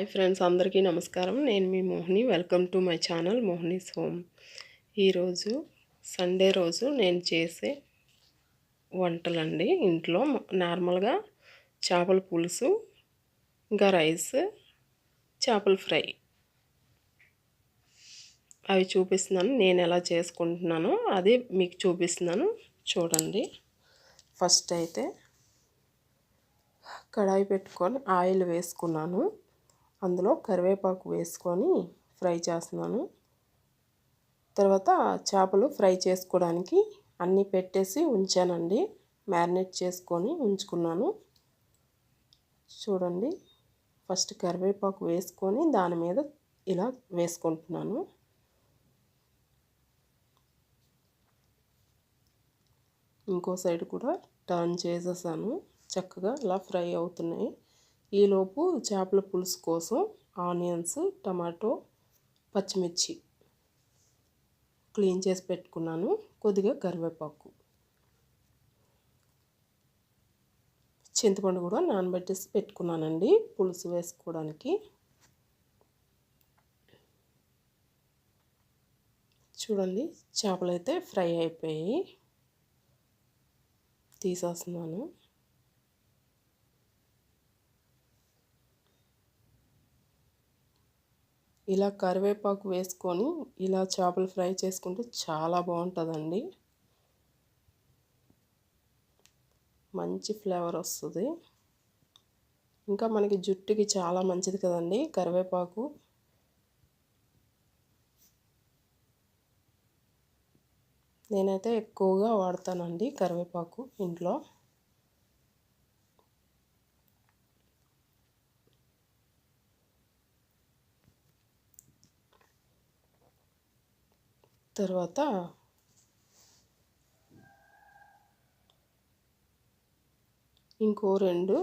Hi friends, అందరికీ నమస్కారం. నేను మీ Mohini. Welcome to my channel Mohini's home. ఈరోజు సండే రోజు నేను చేసే వంటలండి. ఇంట్లో నార్మల్గా చేపల పులుసు, ఇంకా రైస్, చేపల ఫ్రై అవి చూపిస్తున్నాను. నేను ఎలా చేసుకుంటున్నానో అది మీకు చూపిస్తున్నాను, చూడండి. ఫస్ట్ అయితే కడాయి పెట్టుకొని ఆయిల్ వేసుకున్నాను. అందులో కరివేపాకు వేసుకొని ఫ్రై చేస్తున్నాను. తర్వాత చేపలు ఫ్రై చేసుకోవడానికి అన్నీ పెట్టేసి ఉంచానండి. మ్యారినేట్ చేసుకొని ఉంచుకున్నాను. చూడండి, ఫస్ట్ కరివేపాకు వేసుకొని దాని మీద ఇలా వేసుకుంటున్నాను. ఇంకో సైడ్ కూడా టర్న్ చేసేసాను. చక్కగా ఇలా ఫ్రై అవుతున్నాయి. ఈలోపు చేపల పులుసు కోసం ఆనియన్స్, టమాటో, పచ్చిమిర్చి క్లీన్ చేసి పెట్టుకున్నాను. కొద్దిగా కరివేపాకు, చింతపండు కూడా నానబెట్టేసి పెట్టుకున్నానండి పులుసు వేసుకోవడానికి. చూడండి, చేపలు అయితే ఫ్రై అయిపోయి తీసేస్తున్నాను. ఇలా కరివేపాకు వేసుకొని ఇలా చేపలు ఫ్రై చేసుకుంటే చాలా బాగుంటుందండి. మంచి ఫ్లేవర్ వస్తుంది. ఇంకా మనకి జుట్టుకి చాలా మంచిది కదండి కరివేపాకు. నేనైతే ఎక్కువగా వాడతానండి కరివేపాకు ఇంట్లో. తర్వాత ఇంకో 2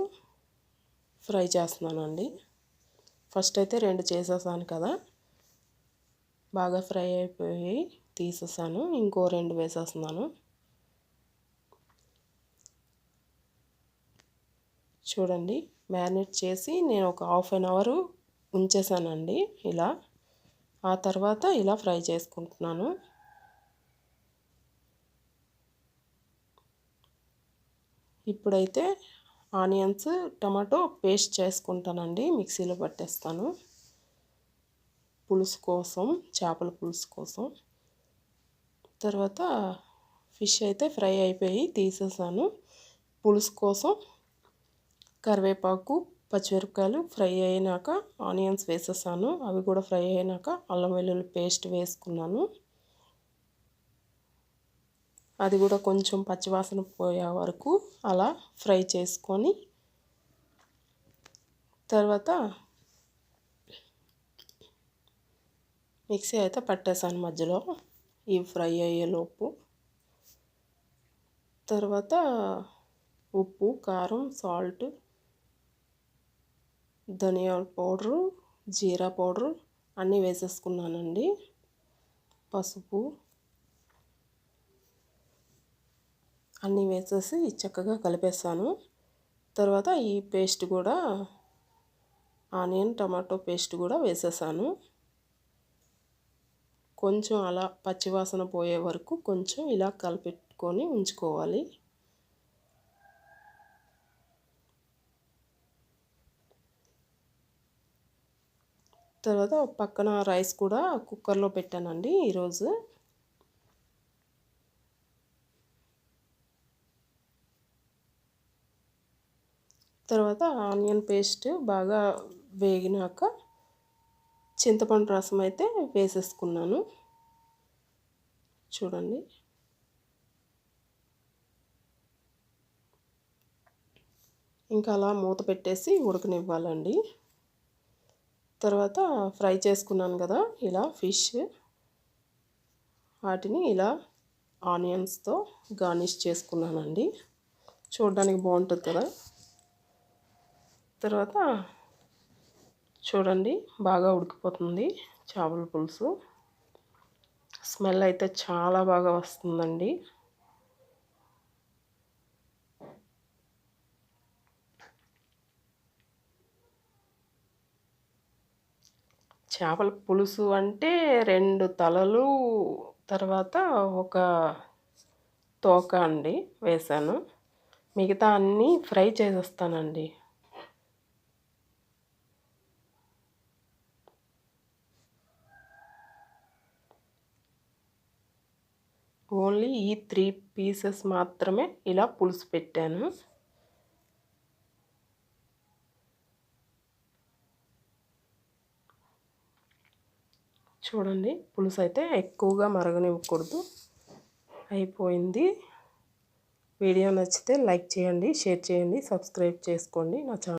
ఫ్రై చేస్తున్నానండి. ఫస్ట్ అయితే 2 చేసేసాను కదా, బాగా ఫ్రై అయిపోయి తీసేసాను. ఇంకో 2 వేసేస్తున్నాను. చూడండి, మ్యారినేట్ చేసి నేను ఒక హాఫ్ అన్ అవర్ ఉంచేసానండి ఇలా. ఆ తర్వాత ఇలా ఫ్రై చేసుకుంటున్నాను. ఇప్పుడైతే ఆనియన్స్, టమాటో పేస్ట్ చేసుకుంటానండి. మిక్సీలో పట్టేస్తాను పులుసు కోసం, చేపల పులుసు కోసం. తర్వాత ఫిష్ అయితే ఫ్రై అయిపోయి తీసేసాను. పులుసు కోసం కరివేపాకు, పచ్చిమిరపకాయలు ఫ్రై అయినాక ఆనియన్స్ వేసేసాను. అవి కూడా ఫ్రై అయినాక అల్లం వెల్లుల్లి పేస్ట్ వేసుకున్నాను. అది కూడా కొంచెం పచ్చివాసన పోయే వరకు అలా ఫ్రై చేసుకొని తర్వాత మిక్సీ అయితే పట్టేసాను మధ్యలో ఇవి ఫ్రై అయ్యేలోపు. తర్వాత ఉప్పు, కారం, సాల్ట్, ధనియాల పౌడరు, జీరా పౌడరు అన్నీ వేసేసుకున్నానండి. పసుపు అన్నీ వేసేసి చక్కగా కలిపేసాను. తర్వాత ఈ పేస్ట్ కూడా, ఆనియన్ టమాటో పేస్ట్ కూడా వేసేసాను. కొంచెం అలా పచ్చివాసన పోయే వరకు కొంచెం ఇలా కలిపెట్టుకొని ఉంచుకోవాలి. తర్వాత పక్కన రైస్ కూడా కుక్కర్లో పెట్టానండి ఈరోజు. తర్వాత ఆనియన్ పేస్ట్ బాగా వేగినాక చింతపండు రసం అయితే వేసేసుకున్నాను. చూడండి, ఇంకా అలా మూత పెట్టేసి ఉడకనివ్వాలండి. తర్వాత ఫ్రై చేసుకున్నాను కదా ఇలా ఫిష్, వాటిని ఇలా ఆనియన్స్తో గార్నిష్ చేసుకున్నానండి. చూడడానికి బాగుంటుంది కదా. తర్వాత చూడండి, బాగా ఉడికిపోతుంది చేపల పులుసు. స్మెల్ అయితే చాలా బాగా వస్తుందండి. చేపల పులుసు అంటే 2 తలలు, తర్వాత ఒక తోక అండి వేశాను. మిగతా అన్నీ ఫ్రై చేసేస్తానండి. ఓన్లీ ఈ 3 పీసెస్ మాత్రమే ఇలా పులుసు పెట్టాను. చూడండి, పులుసు అయితే ఎక్కువగా మరగనివ్వకూడదు. అయిపోయింది. వీడియో నచ్చితే లైక్ చేయండి, షేర్ చేయండి, సబ్స్క్రైబ్ చేసుకోండి నా ఛానల్.